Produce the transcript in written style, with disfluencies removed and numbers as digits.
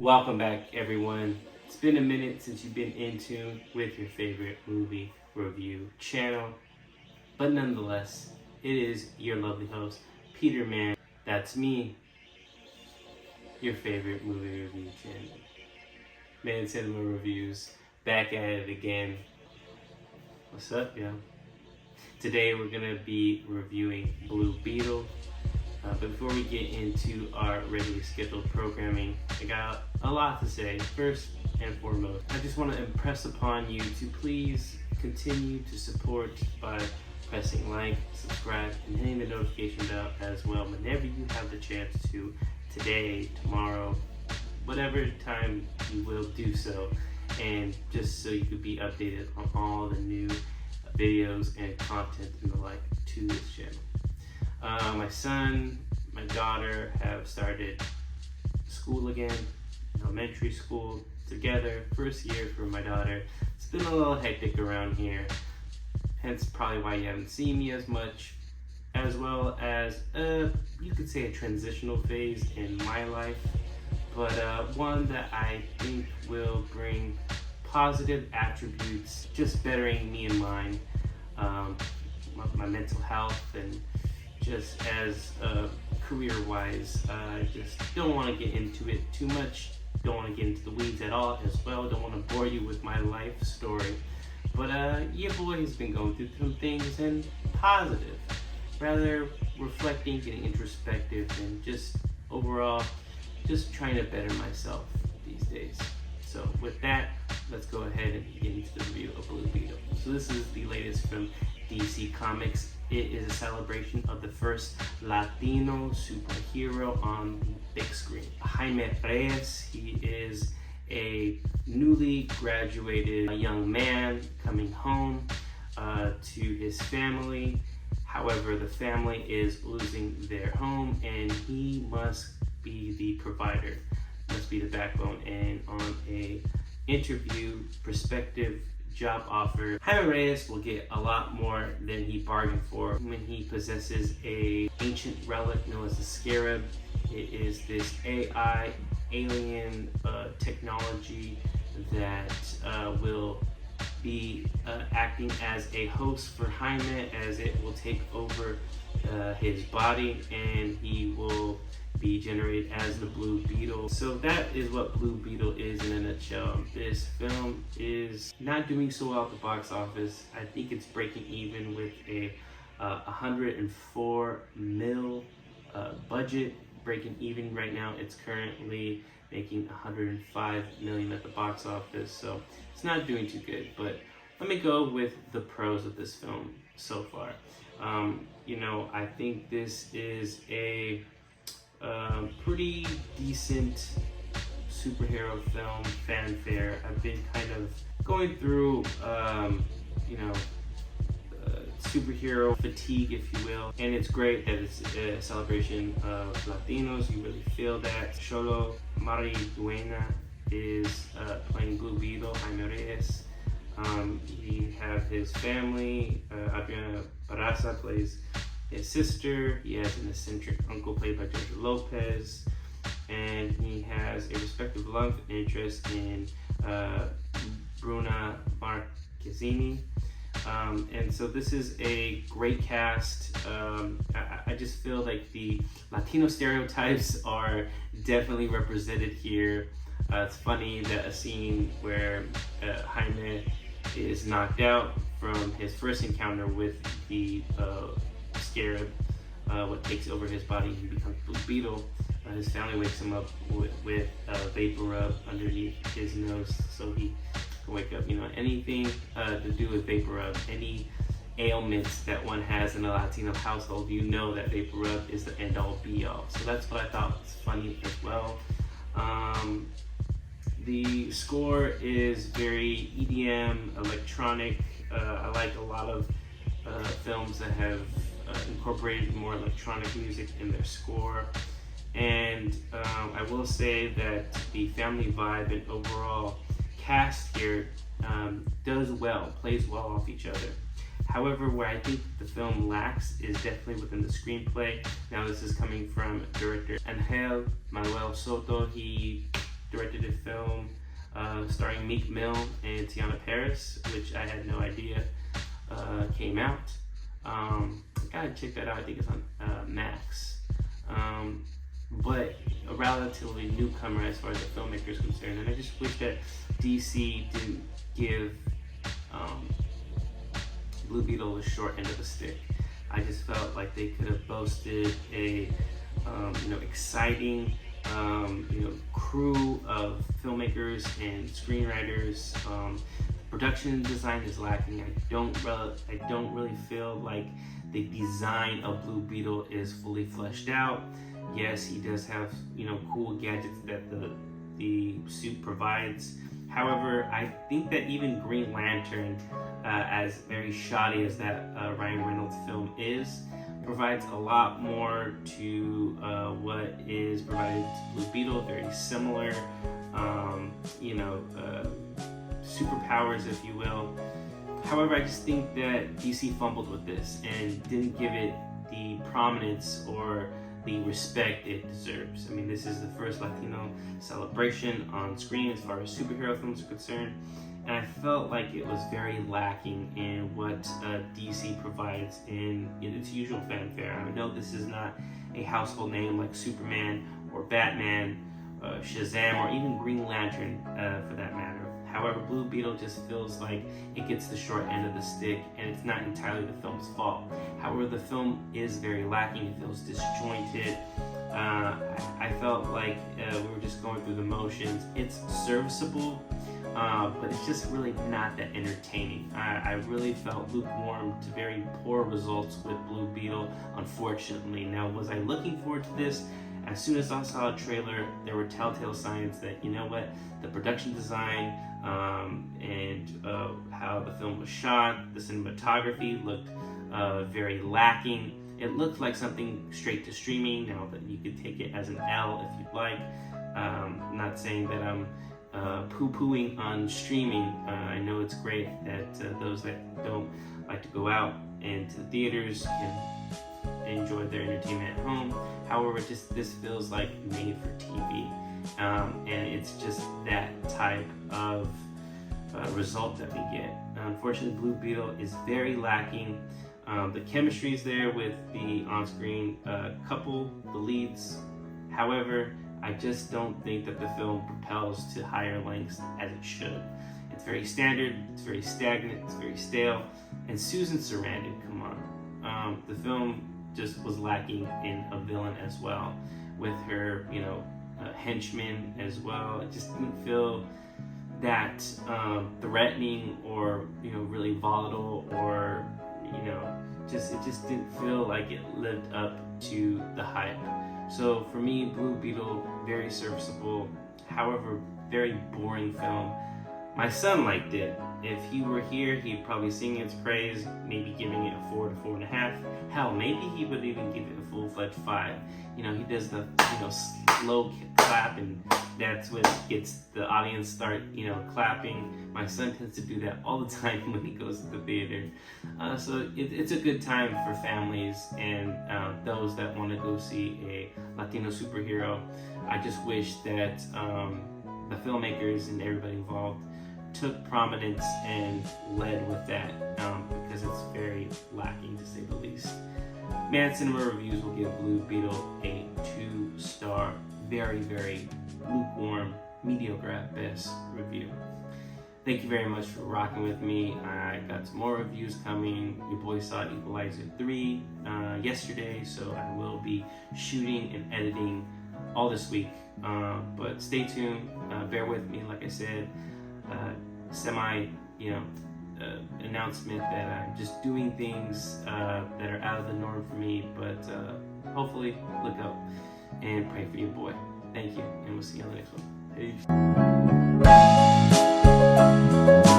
Welcome back, everyone. It's been a minute since you've been in tune with your favorite movie review channel, but nonetheless, it is your lovely host, Peter Man. That's me, your favorite movie review channel. Man Cinema Reviews, back at it again. What's up, yo? Today we're gonna be reviewing Blue Beetle. But before we get into our regularly scheduled programming, I got a lot to say. First and foremost, I just want to impress upon you to please continue to support by pressing like, subscribe, and hitting the notification bell as well whenever you have the chance to, today, tomorrow, whatever time you will do so, and just so you could be updated on all the new videos and content and the like to this channel. My son, my daughter have started school again, elementary school together, first year for my daughter. It's been a little hectic around here, hence probably why you haven't seen me as much, as well as, you could say a transitional phase in my life, but one that I think will bring positive attributes, just bettering me and mine, my mental health, and just as career-wise, I just don't want to get into it too much, don't want to get into the weeds at all as well, don't want to bore you with my life story, but your boy has been going through some things, and positive, rather reflecting, getting introspective, and just overall, just trying to better myself these days. So with that, let's go ahead and get into the review of Blue Beetle. So this is the latest from DC Comics. It is a celebration of the first Latino superhero on the big screen. Jaime Reyes, he is a newly graduated young man coming home to his family. However, the family is losing their home and he must be the provider, must be the backbone. And on a interview prospective job offer, Jaime Reyes will get a lot more than he bargained for when he possesses a ancient relic known as the Scarab. It is this AI alien technology that will be acting as a host for Jaime, as it will take over his body and he will be generated as the Blue Beetle. So that is what Blue Beetle is in a nutshell. This film is not doing so well at the box office. I think it's breaking even with a 104 mil budget, breaking even right now. It's currently making 105 million at the box office, so it's not doing too good. But let me go with the pros of this film so far. I think this is a pretty decent superhero film, fanfare. I've been kind of going through, superhero fatigue, if you will, and it's great that it's a celebration of Latinos. You really feel that. Xolo Maridueña is playing Blue Beetle, Jaime Reyes. He have his family. Adriana Barraza plays his sister. He has an eccentric uncle played by Trujillo Lopez, and he has a respective love interest in Bruna Marquezine. And so this is a great cast. I just feel like the Latino stereotypes are definitely represented here. It's funny that a scene where Jaime is knocked out from his first encounter with the Scarab, what takes over his body, he becomes Blue Beetle. His family wakes him up with vapor rub underneath his nose, so he can wake up. Anything to do with vapor rub, any ailments that one has in a Latino household, that vapor rub is the end all be all. So that's what I thought was funny as well. The score is very EDM, electronic. I like a lot of films that have incorporated more electronic music in their score, and I will say that the family vibe and overall cast here plays well off each other. However, where I think the film lacks is definitely within the screenplay. Now this is coming from director Ángel, Manuel, Soto. He directed a film starring Meek Mill and Tiana Paris, which I had no idea came out. Gotta check that out. I think it's on Max. But a relatively newcomer as far as the filmmaker is concerned, and I just wish that DC didn't give Blue Beetle the short end of the stick. I just felt like they could have boasted a exciting crew of filmmakers and screenwriters. Production design is lacking. I don't really feel like the design of Blue Beetle is fully fleshed out. Yes, he does have cool gadgets that the suit provides. However, I think that even Green Lantern, as very shoddy as that Ryan Reynolds film is, provides a lot more to what is provided to Blue Beetle. Very similar, superpowers, if you will. However, I just think that DC fumbled with this and didn't give it the prominence or the respect it deserves. I mean, this is the first Latino celebration on screen as far as superhero films are concerned, and I felt like it was very lacking in what DC provides in its usual fanfare. I know this is not a household name like Superman or Batman, Shazam, or even Green Lantern for that matter. However, Blue Beetle just feels like it gets the short end of the stick, and it's not entirely the film's fault. However, the film is very lacking. It feels disjointed. I felt like we were just going through the motions. It's serviceable, but it's just really not that entertaining. I really felt lukewarm to very poor results with Blue Beetle, unfortunately. Now, was I looking forward to this? As soon as I saw a trailer, there were telltale signs that, the production design and how the film was shot, the cinematography looked very lacking. It looked like something straight to streaming. Now that you could take it as an L if you'd like. I'm not saying that I'm poo-pooing on streaming. I know it's great that those that don't like to go out into the theaters can enjoy their entertainment at home. However, this feels like made for TV, and it's just that type of result that we get. Unfortunately, Blue Beetle is very lacking. The chemistry is there with the on-screen couple, the leads. However, I just don't think that the film propels to higher lengths as it should. It's very standard, it's very stagnant, it's very stale. And Susan Sarandon, come on. The film just was lacking in a villain as well, with her, henchman as well. It just didn't feel that threatening or really volatile, or it just didn't feel like it lived up to the hype. So for me, Blue Beetle, very serviceable, however, very boring film. My son liked it. If he were here, he'd probably sing its praise, maybe giving it a 4 to 4.5. Hell, maybe he would even give it a full-fledged 5. He does the slow clap, and that's what gets the audience start clapping. My son tends to do that all the time when he goes to the theater. So it's a good time for families and those that want to go see a Latino superhero. I just wish that the filmmakers and everybody involved took prominence and led with that, because it's very lacking, to say the least. Man Cinema Reviews will give Blue Beetle a 2-star, very, very lukewarm, mediocre at best review. Thank you very much for rocking with me. I got some more reviews coming. Your boy saw Equalizer 3 yesterday, so I will be shooting and editing all this week. But stay tuned, bear with me. Like I said, announcement that I'm just doing things that are out of the norm for me, but hopefully look up and pray for your boy. Thank you, and we'll see you on the next one. Peace.